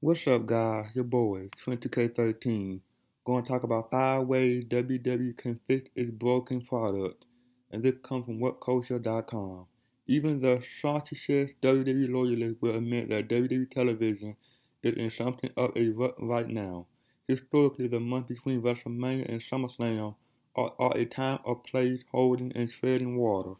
What's up, guys? Your boy, 20K13. Going to talk about 5 ways WWE can fix its broken product. And this comes from WhatCulture.com. Even the staunchest WWE loyalists will admit that WWE television is in something of a rut right now. Historically, the months between WrestleMania and SummerSlam are a time of place holding and treading water.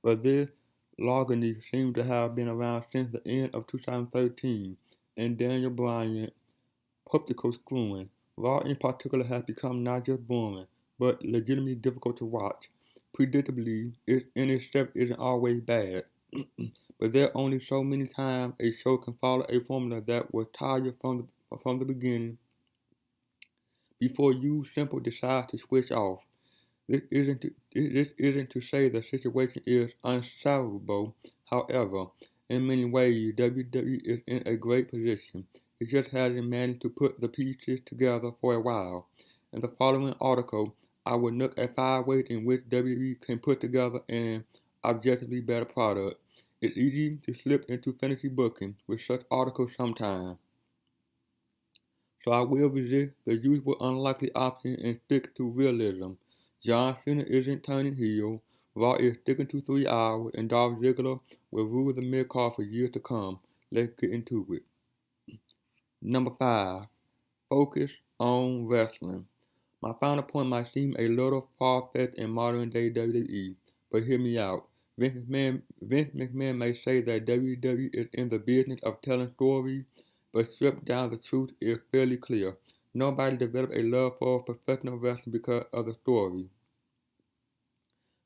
But this logjam seems to have been around since the end of 2013, and Daniel Bryan publicly screwing. Raw in particular has become not just boring, but legitimately difficult to watch. Predictably, it in itself isn't always bad, but there are only so many times a show can follow a formula that was tired from the beginning before you simply decide to switch off. This isn't to say the situation is unsalvageable. However, in many ways, WWE is in a great position. It just hasn't managed to put the pieces together for a while. In the following article, I will look at 5 ways in which WWE can put together an objectively better product. It's easy to slip into fantasy booking with such articles sometimes, so I will resist the usual unlikely option and stick to realism. John Cena isn't turning heel, Raw is sticking to 3 hours, and Dolph Ziggler will rule the mid-card for years to come. Let's get into it. Number 5. Focus on wrestling. My final point might seem a little far-fetched in modern-day WWE, but hear me out. Vince McMahon may say that WWE is in the business of telling stories, but stripped down the truth is fairly clear. Nobody developed a love for professional wrestling because of the story.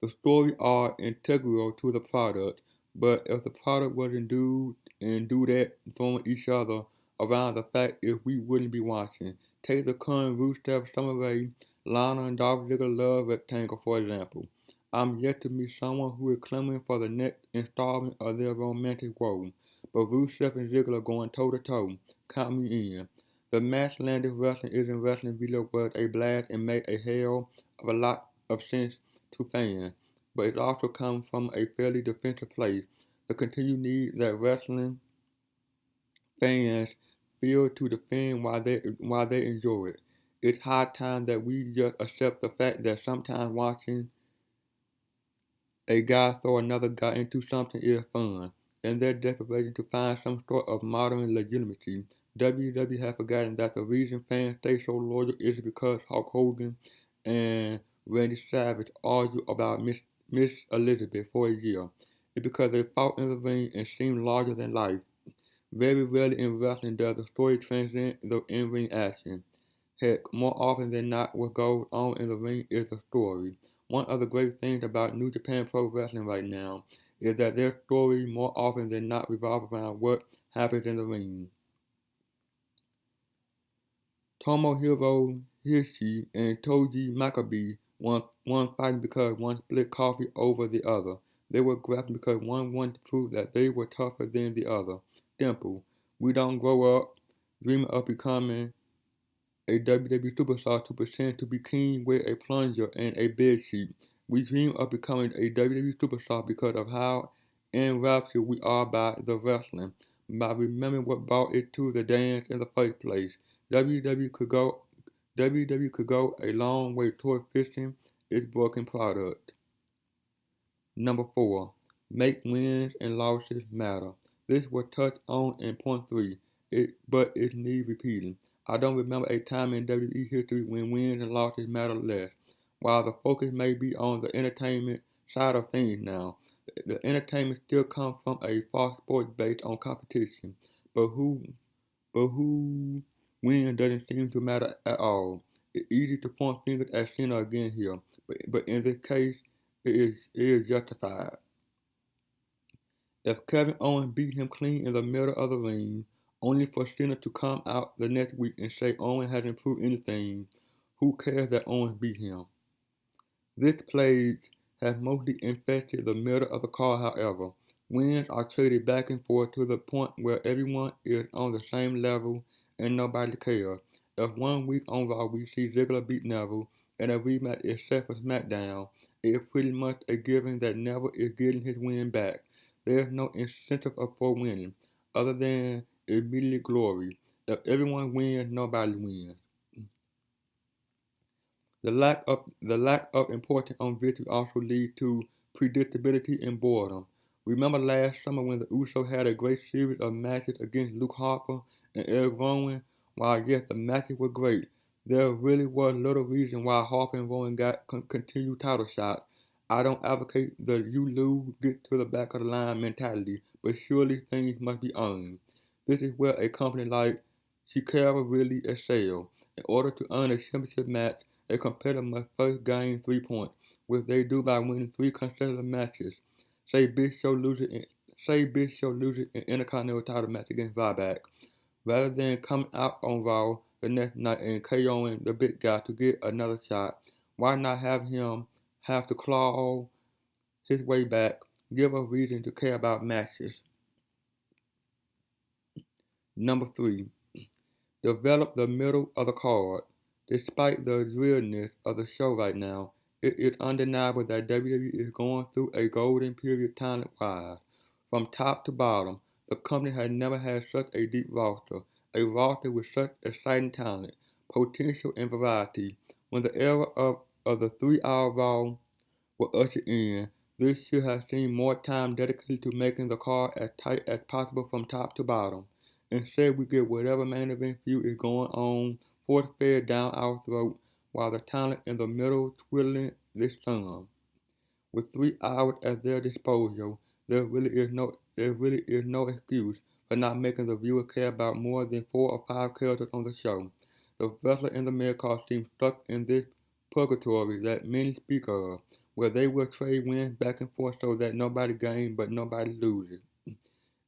The stories are integral to the product, but if the product wasn't do that throwing each other around, the fact is we wouldn't be watching. Take the current Rusev, Summer Rae, Lana, and Dolph Ziggler love rectangle, for example. I'm yet to meet someone who is clamoring for the next installment of their romantic woe, but Rusev and Ziggler going toe to toe. Count me in. The match landed wrestling isn't wrestling video was a blast and made a hell of a lot of sense to fans, but it also comes from a fairly defensive place. The continued need that wrestling fans feel to defend why they enjoy it. It's high time that we just accept the fact that sometimes watching a guy throw another guy into something is fun. In their desperation to find some sort of modern legitimacy, WWE has forgotten that the reason fans stay so loyal is because Hulk Hogan and Randy Savage argued about Miss Elizabeth for a year. It's because they fought in the ring and seemed larger than life. Very rarely in wrestling does the story transcend the in-ring action. Heck, more often than not, what goes on in the ring is the story. One of the great things about New Japan Pro Wrestling right now is that their story more often than not revolves around what happens in the ring. Tomohiro Ishii and Toji Makabe one fighting because one split coffee over the other. They were grappling because one wanted to prove that they were tougher than the other. Simple. We don't grow up dreaming of becoming a WWE superstar to pretend to be king with a plunger and a bedsheet. We dream of becoming a WWE superstar because of how enraptured we are by the wrestling, by remembering what brought it to the dance in the first place. WWE could go WWE could go a long way toward fixing its broken product. Number 4. Make wins and losses matter. This was touched on in point 3, but it needs repeating. I don't remember a time in WWE history when wins and losses matter less. While the focus may be on the entertainment side of things now, the entertainment still comes from a false sport based on competition. But who wins doesn't seem to matter at all. It's easy to point fingers at Cena again here, but in this case, it is justified. If Kevin Owens beat him clean in the middle of the ring, only for Cena to come out the next week and say Owens hasn't proved anything, who cares that Owens beat him? This plague has mostly infected the middle of the card, however. Wins are traded back and forth to the point where everyone is on the same level and nobody cares. If one week on Raw we see Ziggler beat Neville and a rematch is set for SmackDown, it is pretty much a given that Neville is getting his win back. There is no incentive for winning, other than immediate glory. If everyone wins, nobody wins. The lack of importance on victory also leads to predictability and boredom. Remember last summer when the Usos had a great series of matches against Luke Harper and Eric Rowan? While yes, the matches were great, there really was little reason why Harper and Rowan got continued title shots. I don't advocate the you lose, get to the back of the line mentality, but surely things must be earned. This is where a company like Chicago really excels. In order to earn a championship match, a competitor must first gain 3 points, which they do by winning 3 consecutive matches. Say Big Show loses an Intercontinental title match against Ryback, rather than coming out on Raw the next night and KOing the big guy to get another shot. Why not have him have to claw his way back? Give a reason to care about matches. Number 3. Develop the middle of the card. Despite the realness of the show right now, it is undeniable that WWE is going through a golden period talent-wise. From top to bottom, the company has never had such a deep roster, a roster with such exciting talent, potential, and variety. When the era of the 3-hour Raw was ushered in, this should have seen more time dedicated to making the card as tight as possible from top to bottom. Instead, we get whatever main event feud is going on force-fed down our throat while the talent in the middle twiddling this thumb. With 3 hours at their disposal, there really is no excuse for not making the viewer care about more than 4 or 5 characters on the show. The wrestler in the mid-card seems stuck in this purgatory that many speak of, where they will trade wins back and forth so that nobody gains but nobody loses. It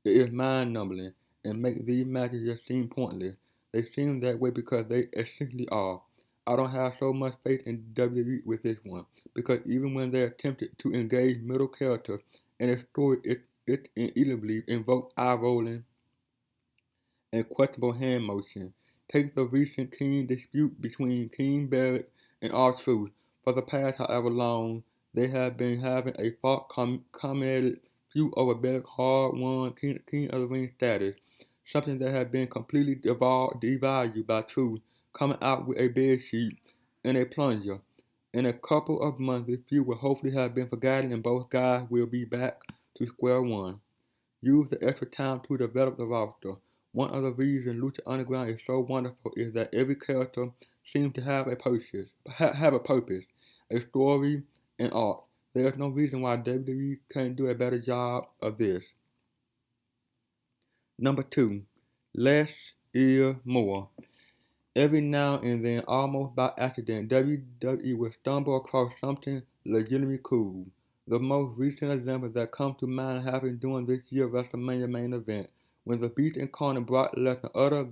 is mind-numbing and makes these matches just seem pointless. They seem that way because they essentially are. I don't have so much faith in WWE with this one, because even when they attempted to engage middle characters in a story, it inevitably invoked eye-rolling and questionable hand motion. Take the recent King dispute between King Barrett and R-Truth. For the past however long, they have been having a false comedic feud over Barrett's hard-won King of the Ring status, something that had been completely devalued by Truth coming out with a bed sheet and a plunger. In a couple of months, this feud will hopefully have been forgotten and both guys will be back to square one. Use the extra time to develop the roster. One of the reasons Lucha Underground is so wonderful is that every character seems to have a purpose, a story, and art. There is no reason why WWE can't do a better job of this. Number 2. Less is more. Every now and then, almost by accident, WWE will stumble across something legitimately cool. The most recent example that comes to mind happened during this year's WrestleMania main event, when the Beast incarnate Brock Lesnar uttered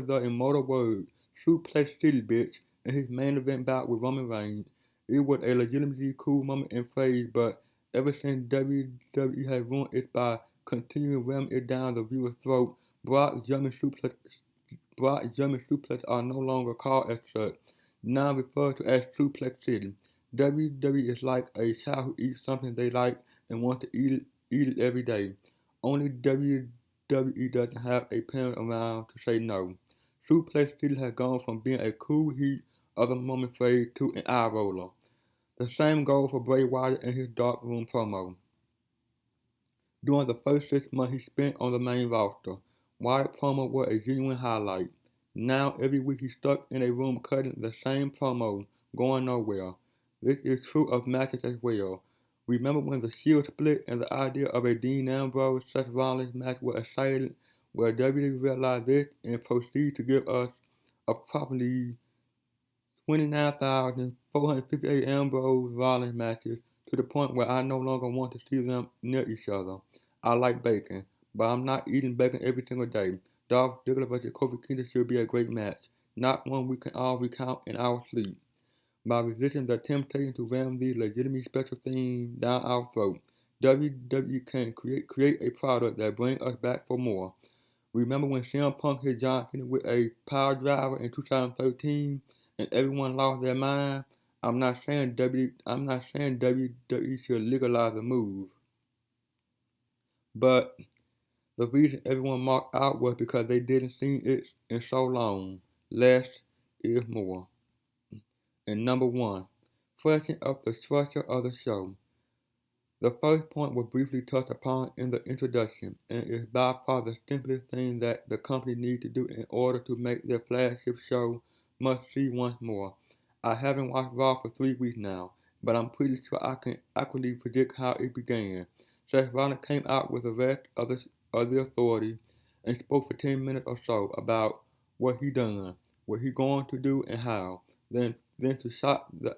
the immortal word, "Suplex City, bitch," in his main event bout with Roman Reigns. It was a legitimately cool moment and phrase, but ever since WWE has ruined it by continuing ramming it down the viewer's throat, Brock's German suplex are no longer called as such, now referred to as Suplex City. WWE is like a child who eats something they like and wants to eat it every day. Only WWE doesn't have a parent around to say no. Suplex City has gone from being a cool heat of the moment phrase to an eye roller. The same goes for Bray Wyatt and his dark room promo. During the first 6 months he spent on the main roster, Wyatt promo was a genuine highlight. Now every week he's stuck in a room cutting the same promo, going nowhere. This is true of matches as well. Remember when the Shield split and the idea of a Dean Ambrose Seth Rollins match was exciting, where WWE realized this and proceeded to give us a properly 29,458 Ambrose Rollins matches, to the point where I no longer want to see them near each other. I like bacon, but I'm not eating bacon every single day. Dolph Ziggler vs. Kofi Kingston should be a great match, not one we can all recount in our sleep. By resisting the temptation to ram these legitimate special themes down our throat, WWE can create a product that brings us back for more. Remember when CM Punk hit John Cena with a power driver in 2013 and everyone lost their mind? I'm not saying WWE should legalize the move, but The reason everyone marked out was because they didn't see it in so long. Less is more. And number one, freshen up the structure of the show. The first point was briefly touched upon in the introduction, and is by far the simplest thing that the company needs to do in order to make their flagship show must see once more. I haven't watched Raw for 3 weeks now, but I'm pretty sure I can accurately predict how it began. Seth Rollins came out with the rest of the authority and spoke for 10 minutes or so about what he done, what he going to do, and how. Then to shock the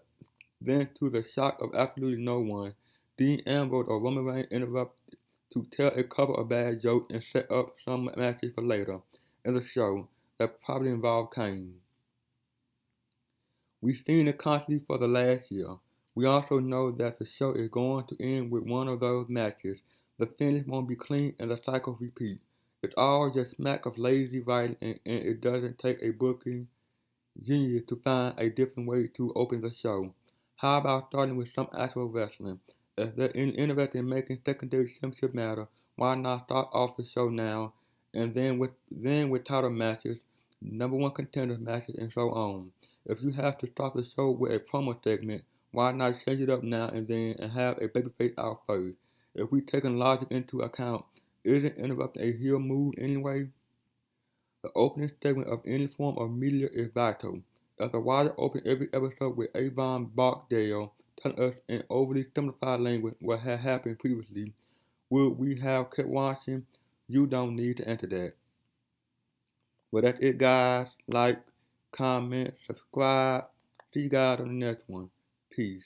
then, to the shock of absolutely no one, Dean Ambrose or Roman Reigns interrupted to tell a couple of bad jokes and set up some matches for later in the show that probably involved Kane. We've seen it constantly for the last year. We also know that the show is going to end with one of those matches. The finish won't be clean and the cycle repeats. It's all just smack of lazy writing, and it doesn't take a booking genius to find a different way to open the show. How about starting with some actual wrestling? If they're interested in making secondary championship matter, why not start off the show now and then with title matches, number one contenders matches, and so on? If you have to start the show with a promo segment, why not change it up now and then and have a babyface out first? If we take logic into account, isn't interrupting a heel move anyway? The opening segment of any form of media is vital. As the writer opened every episode with Avon Barksdale telling us in overly simplified language what had happened previously, would we have kept watching? You don't need to enter that. Well, that's it, guys. Like, comment, subscribe. See you guys on the next one. Peace.